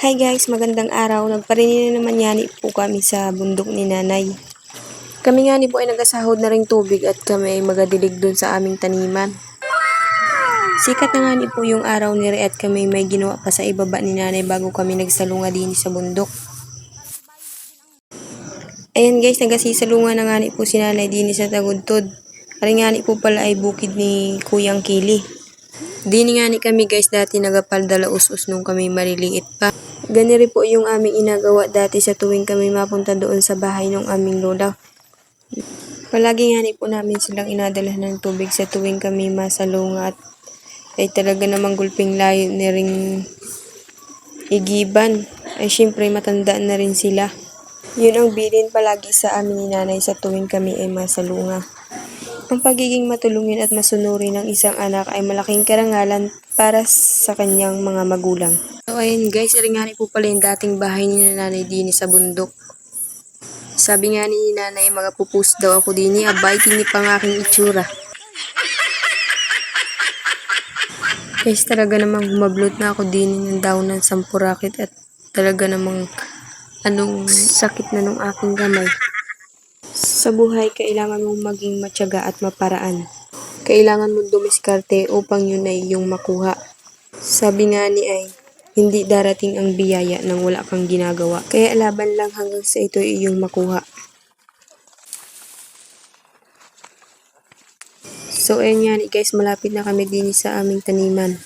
Hi guys, magandang araw. Nagparinina naman yani po kami sa bundok ni nanay. Kami nga ni po ay nagasahod na ring tubig at kami ay magadilig dun sa aming taniman. Sikat na nga ni po yung araw ni Re at kami may ginawa pa sa ibaba ni nanay bago kami nagsalunga din sa bundok. Ayan guys, nagasisalunga na nga ni po si nanay din sa Tagudtod. Ari nga ni po pala ay bukid ni Kuyang Kili. Dini nga ni kami guys dati nagapaldala us-us nung kami maliliit pa. Gani rin po yung aming inagawa dati sa tuwing kami mapunta doon sa bahay ng aming lola. Palagi nga ni po namin silang inadala ng tubig sa tuwing kami masalunga at ay talaga namang gulping layo ni ring igiban. Ay syempre matanda na rin sila. Yun ang bilin palagi sa amin ni nanay sa tuwing kami ay masalunga. Ang pagiging matulungin at masunurin ng isang anak ay malaking karangalan para sa kanyang mga magulang. So ayun guys, rin nga po pala yung dating bahay ni nanay din sa bundok. Sabi nga ni nanay, magapupus daw ako din abay, tini pang aking itsura. Guys, talaga namang humablot na ako din ng daon ng sampurakit at talaga namang anong sakit na nung aking gamay. Sa buhay, kailangan mong maging matyaga at maparaan. Kailangan mong dumiskarte upang yun ay yung makuha. Sabi nga ni ay, hindi darating ang biyaya nang wala kang ginagawa. Kaya laban lang hanggang sa ito ay yung makuha. So ayun nga guys, malapit na kami din sa aming taniman.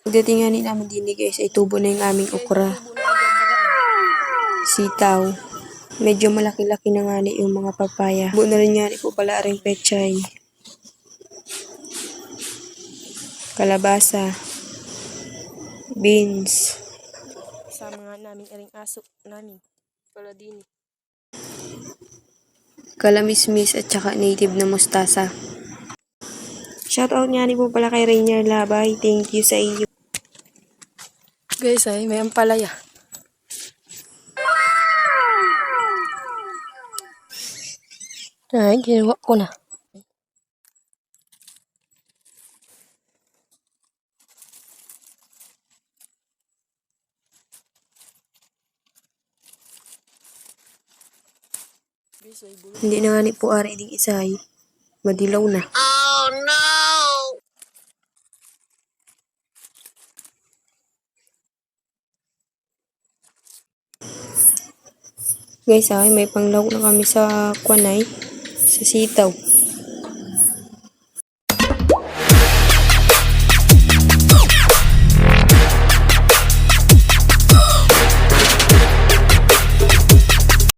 Pagdating nga namin din guys, ay tubo na yung aming okra. Sitaw. Medyo malaki-laki na nga yung mga papaya. Buo na rin nga po pala rin pechay. Kalabasa. Beans. Kasama nga namin aring aso namin. Pala din. Kalamismis at saka native na mustasa. Shoutout nga po pala kay Rainier Labay. Thank you sa iyo. Guys ay may ampalaya. Ay, ginawa ko na. Hindi na nga ni po ari ding isay. Madilaw na. Oh no! Guys, ay may panglaw na kami sa kwanay, sa sitaw.